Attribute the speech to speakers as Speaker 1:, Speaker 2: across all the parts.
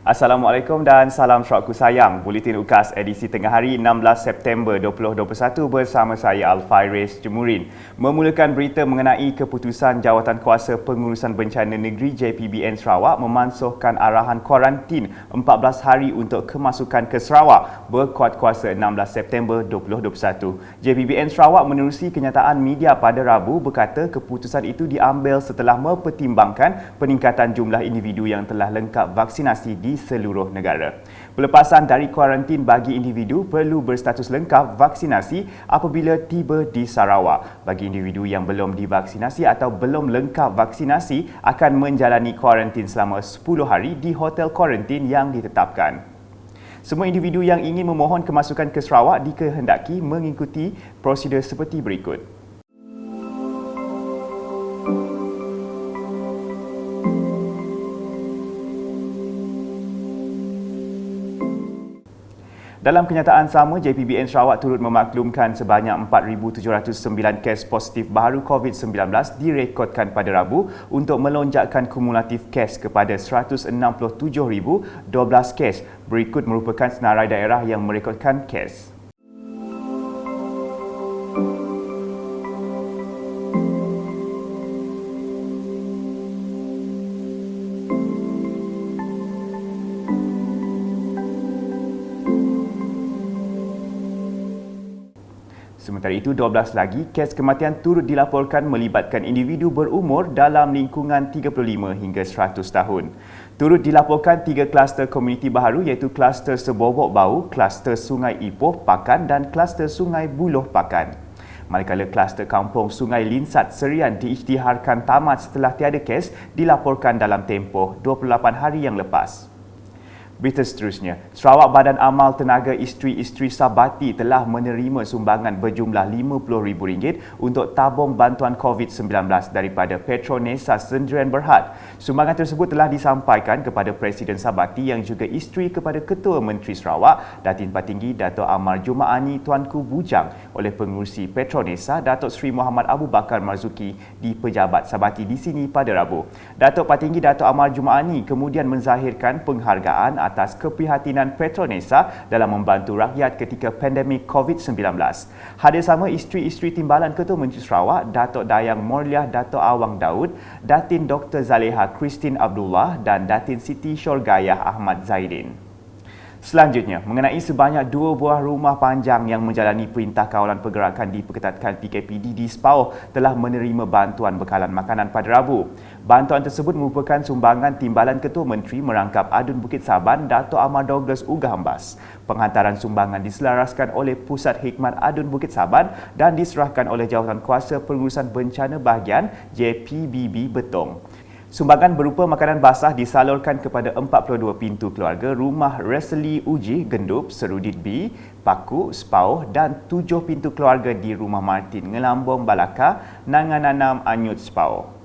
Speaker 1: Assalamualaikum dan salam syurgaku sayang. Buletin UKAS edisi tengah hari 16 September 2021 bersama saya Al-Faiz Jemurin. Memulakan berita mengenai keputusan Jawatankuasa Pengurusan Bencana Negeri JPBN Sarawak memansuhkan arahan kuarantin 14 hari untuk kemasukan ke Sarawak berkuat kuasa 16 September 2021. JPBN Sarawak menerusi kenyataan media pada Rabu berkata keputusan itu diambil setelah mempertimbangkan peningkatan jumlah individu yang telah lengkap vaksinasi di seluruh negara. Pelepasan dari kuarantin bagi individu perlu berstatus lengkap vaksinasi apabila tiba di Sarawak. Bagi individu yang belum divaksinasi atau belum lengkap vaksinasi akan menjalani kuarantin selama 10 hari di hotel kuarantin yang ditetapkan. Semua individu yang ingin memohon kemasukan ke Sarawak dikehendaki mengikuti prosedur seperti berikut. Dalam kenyataan sama, JPBN Sarawak turut memaklumkan sebanyak 4,709 kes positif baru COVID-19 direkodkan pada Rabu untuk melonjakkan kumulatif kes kepada 167,012 kes. Berikut merupakan senarai daerah yang merekodkan kes. Sementara itu, 12 lagi kes kematian turut dilaporkan melibatkan individu berumur dalam lingkungan 35 hingga 100 tahun. Turut dilaporkan 3 kluster komuniti baharu iaitu kluster Sebobok Bau, kluster Sungai Ipoh Pakan dan kluster Sungai Buloh Pakan. Manakala kluster kampung Sungai Linsat Serian diisytiharkan tamat setelah tiada kes dilaporkan dalam tempoh 28 hari yang lepas. Berita seterusnya, Sarawak Badan Amal Tenaga Isteri-Isteri Sabati telah menerima sumbangan berjumlah RM50,000 untuk tabung bantuan COVID-19 daripada Petronesa Sendirian Berhad. Sumbangan tersebut telah disampaikan kepada Presiden Sabati yang juga isteri kepada Ketua Menteri Sarawak, Datin Patinggi Dato' Amar Jumaani Tuanku Bujang oleh pengurusi Petronesa Datuk Seri Muhammad Abu Bakar Marzuki di Pejabat Sabati di sini pada Rabu. Datuk Patinggi Dato' Amar Jumaani kemudian menzahirkan penghargaan atas keprihatinan Petronesa dalam membantu rakyat ketika pandemik COVID-19. Hadir sama isteri-isteri Timbalan Ketua Menteri Sarawak, Datuk Dayang Morliah Datuk Awang Daud, Datin Dr. Zaleha Christine Abdullah dan Datin Siti Syurgayah Ahmad Zaidin. Selanjutnya, mengenai sebanyak 2 buah rumah panjang yang menjalani perintah kawalan pergerakan diperketatkan PKPD di Sepauh telah menerima bantuan bekalan makanan pada Rabu. Bantuan tersebut merupakan sumbangan Timbalan Ketua Menteri Merangkap Adun Bukit Saban Dato' Amar Douglas Ugahambas. Penghantaran sumbangan diselaraskan oleh Pusat Hikmat Adun Bukit Saban dan diserahkan oleh Jawatankuasa Pengurusan Bencana Bahagian JPBB Betong. Sumbangan berupa makanan basah disalurkan kepada 42 pintu keluarga rumah Reseli Uji Gendup, Serudit B, Paku, Sepauh dan 7 pintu keluarga di rumah Martin Ngelambong Balaka, Nangananam Anyut Sepauh.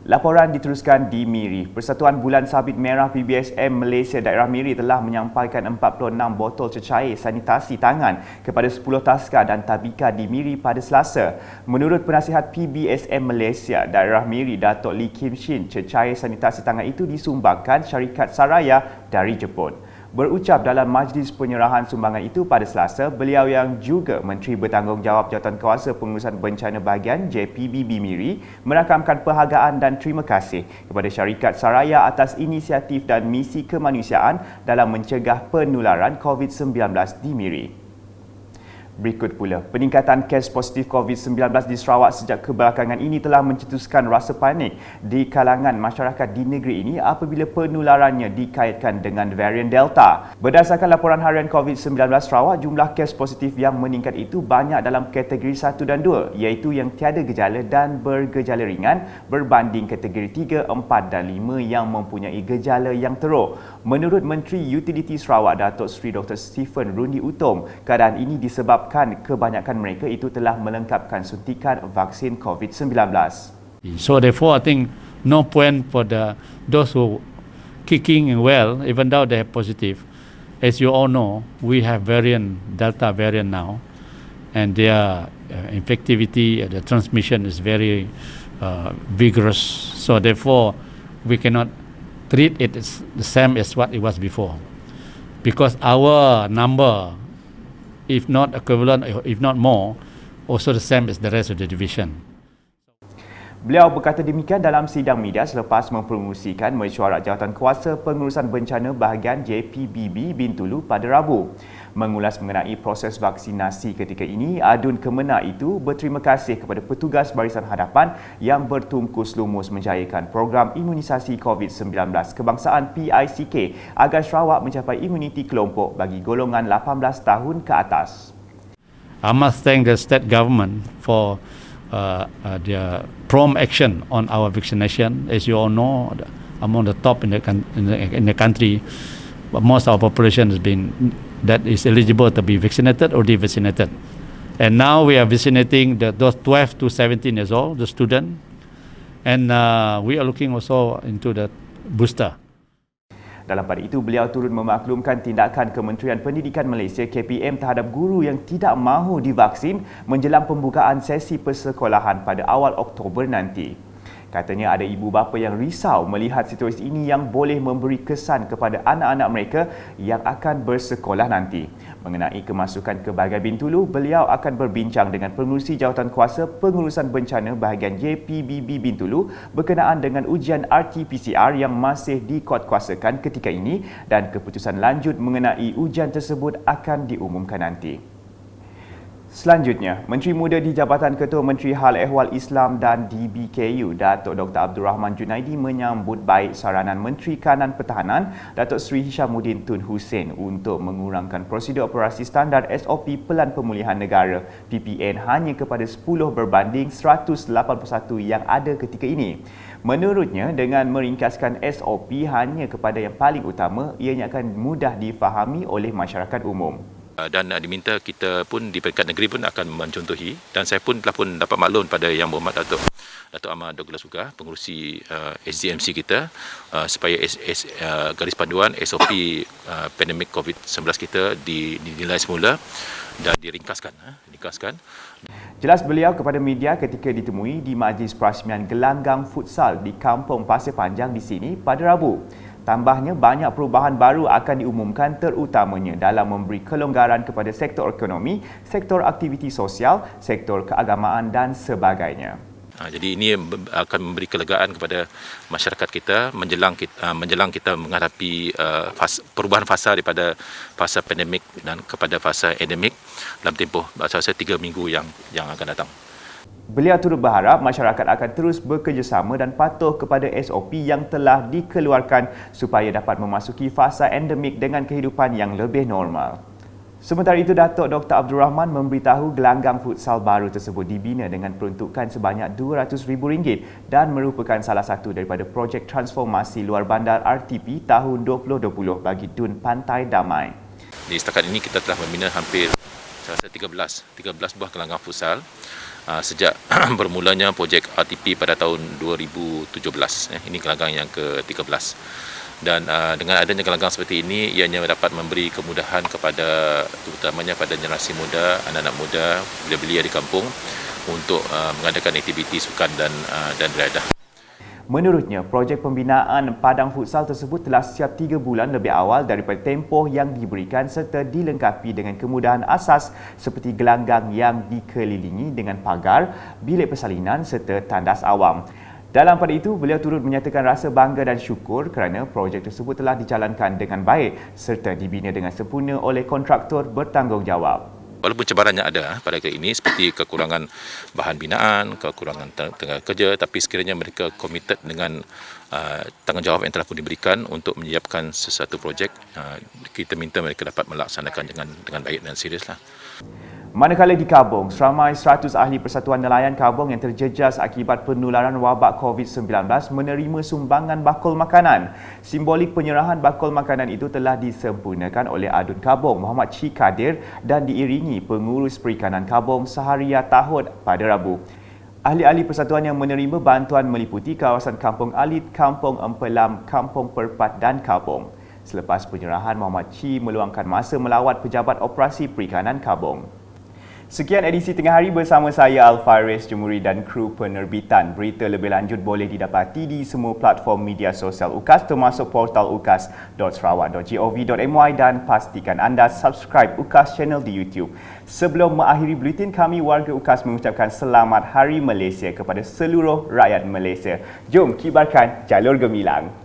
Speaker 1: Laporan diteruskan di Miri. Persatuan Bulan Sabit Merah PBSM Malaysia Daerah Miri telah menyampaikan 46 botol cecair sanitasi tangan kepada 10 taska dan tabika di Miri pada Selasa. Menurut penasihat PBSM Malaysia Daerah Miri Datuk Lee Kim Shin, cecair sanitasi tangan itu disumbangkan syarikat Saraya dari Jepun. Berucap dalam majlis penyerahan sumbangan itu pada Selasa, beliau yang juga Menteri Bertanggungjawab Jawatankuasa Pengurusan Bencana Bahagian JPBB Miri merakamkan penghargaan dan terima kasih kepada syarikat Saraya atas inisiatif dan misi kemanusiaan dalam mencegah penularan COVID-19 di Miri. Berikut pula, peningkatan kes positif COVID-19 di Sarawak sejak kebelakangan ini telah mencetuskan rasa panik di kalangan masyarakat di negeri ini apabila penularannya dikaitkan dengan varian Delta. Berdasarkan laporan harian COVID-19 Sarawak, jumlah kes positif yang meningkat itu banyak dalam kategori 1 dan 2 iaitu yang tiada gejala dan bergejala ringan berbanding kategori 3, 4 dan 5 yang mempunyai gejala yang teruk. Menurut Menteri Utiliti Sarawak Datuk Seri Dr. Stephen Rundi Utom, keadaan ini disebabkan kebanyakan mereka itu telah melengkapkan suntikan vaksin COVID-19.
Speaker 2: So therefore, I think no point for those who kicking well, even though they have positive. As you all know, we have Delta variant now, and their infectivity, the transmission is very vigorous. So therefore, we cannot treat it as the same as what it was before, because our number, if not equivalent, if not more, also the same as the rest of the division.
Speaker 1: Beliau berkata demikian dalam sidang media selepas mempromosikan mesyuarat Jawatankuasa Pengurusan Bencana Bahagian JPBB Bintulu pada Rabu. Mengulas mengenai proses vaksinasi ketika ini, adun kemenang itu berterima kasih kepada petugas Barisan Hadapan yang bertungkus lumus menjayakan program imunisasi COVID-19 kebangsaan PICK agar Sarawak mencapai imuniti kelompok bagi golongan 18 tahun ke atas.
Speaker 2: I must thank the state government for their prompt action on our vaccination. As you all know, among the top in the country, but most of our population has been that is eligible to be vaccinated or devaccinated. And now we are vaccinating those 12 to 17 years old, the student, and we are looking also into the booster.
Speaker 1: Dalam pada itu, beliau turut memaklumkan tindakan Kementerian Pendidikan Malaysia KPM terhadap guru yang tidak mahu divaksin menjelang pembukaan sesi persekolahan pada awal Oktober nanti. Katanya ada ibu bapa yang risau melihat situasi ini yang boleh memberi kesan kepada anak-anak mereka yang akan bersekolah nanti. Mengenai kemasukan ke bahagian Bintulu, beliau akan berbincang dengan Pengerusi Jawatankuasa Pengurusan Bencana Bahagian JPBB Bintulu berkenaan dengan ujian RT-PCR yang masih dikuatkuasakan ketika ini dan keputusan lanjut mengenai ujian tersebut akan diumumkan nanti. Selanjutnya, Menteri Muda di Jabatan Ketua Menteri Hal Ehwal Islam dan DBKU, Datuk Dr. Abdul Rahman Junaidi menyambut baik saranan Menteri Kanan Pertahanan, Datuk Seri Hishamuddin Tun Hussein untuk mengurangkan prosedur operasi standar SOP Pelan Pemulihan Negara PPN hanya kepada 10 berbanding 181 yang ada ketika ini. Menurutnya, dengan meringkaskan SOP hanya kepada yang paling utama, ianya akan mudah difahami oleh masyarakat umum.
Speaker 3: Dan diminta kita pun di peringkat negeri pun akan mencontohi, dan saya pun telah pun dapat maklum pada Yang Berhormat Datuk Ahmad Douglas Sugah, pengurusi SDMC kita, supaya garis panduan SOP pandemik COVID-19 kita dinilai semula dan diringkaskan.
Speaker 1: Jelas beliau kepada media ketika ditemui di Majlis Perasmian Gelanggang Futsal di Kampung Pasir Panjang di sini pada Rabu. Tambahnya, banyak perubahan baru akan diumumkan terutamanya dalam memberi kelonggaran kepada sektor ekonomi, sektor aktiviti sosial, sektor keagamaan dan sebagainya.
Speaker 3: Jadi ini akan memberi kelegaan kepada masyarakat kita menjelang kita menghadapi perubahan fasa daripada fasa pandemik dan kepada fasa endemik dalam tempoh saya 3 minggu yang akan datang.
Speaker 1: Beliau turut berharap masyarakat akan terus bekerjasama dan patuh kepada SOP yang telah dikeluarkan supaya dapat memasuki fasa endemik dengan kehidupan yang lebih normal. Sementara itu, Datuk Dr. Abdul Rahman memberitahu gelanggang futsal baru tersebut dibina dengan peruntukan sebanyak RM200,000 dan merupakan salah satu daripada projek transformasi luar bandar RTP tahun 2020 bagi Dun Pantai Damai.
Speaker 3: Di setakat ini kita telah membina hampir 13 buah gelanggang futsal. Sejak bermulanya projek RTP pada tahun 2017. Ini gelanggang yang ke-13. Dan dengan adanya gelanggang seperti ini, ianya dapat memberi kemudahan kepada terutamanya pada generasi muda, anak-anak muda belia-belia di kampung untuk mengadakan aktiviti sukan dan beriadah.
Speaker 1: Menurutnya, projek pembinaan padang futsal tersebut telah siap 3 bulan lebih awal daripada tempoh yang diberikan serta dilengkapi dengan kemudahan asas seperti gelanggang yang dikelilingi dengan pagar, bilik persalinan serta tandas awam. Dalam pada itu, beliau turut menyatakan rasa bangga dan syukur kerana projek tersebut telah dijalankan dengan baik serta dibina dengan sempurna oleh kontraktor bertanggungjawab.
Speaker 3: Walaupun cabarannya ada pada kali ini seperti kekurangan bahan binaan, kekurangan tenaga kerja, tapi sekiranya mereka komited dengan tanggungjawab yang telah pun diberikan untuk menyiapkan sesuatu projek, kita minta mereka dapat melaksanakan dengan baik dan seriuslah.
Speaker 1: Manakala di Kabong, seramai 100 ahli Persatuan Nelayan Kabong yang terjejas akibat penularan wabak COVID-19 menerima sumbangan bakul makanan. Simbolik penyerahan bakul makanan itu telah disempurnakan oleh Adun Kabong Muhammad Cik Kadir dan diiringi pengurus Perikanan Kabong Saharia Tahod pada Rabu. Ahli-ahli persatuan yang menerima bantuan meliputi kawasan Kampung Alit, Kampung Empelam, Kampung Perpat dan Kabong. Selepas penyerahan, Muhammad Cik meluangkan masa melawat pejabat operasi Perikanan Kabong. Sekian edisi Tengah Hari bersama saya Alfaris Jumuri dan kru penerbitan. Berita lebih lanjut boleh didapati di semua platform media sosial UKAS termasuk portal ukas.sarawak.gov.my dan pastikan anda subscribe UKAS channel di YouTube. Sebelum mengakhiri buletin kami, warga UKAS mengucapkan Selamat Hari Malaysia kepada seluruh rakyat Malaysia. Jom kibarkan jalur gemilang.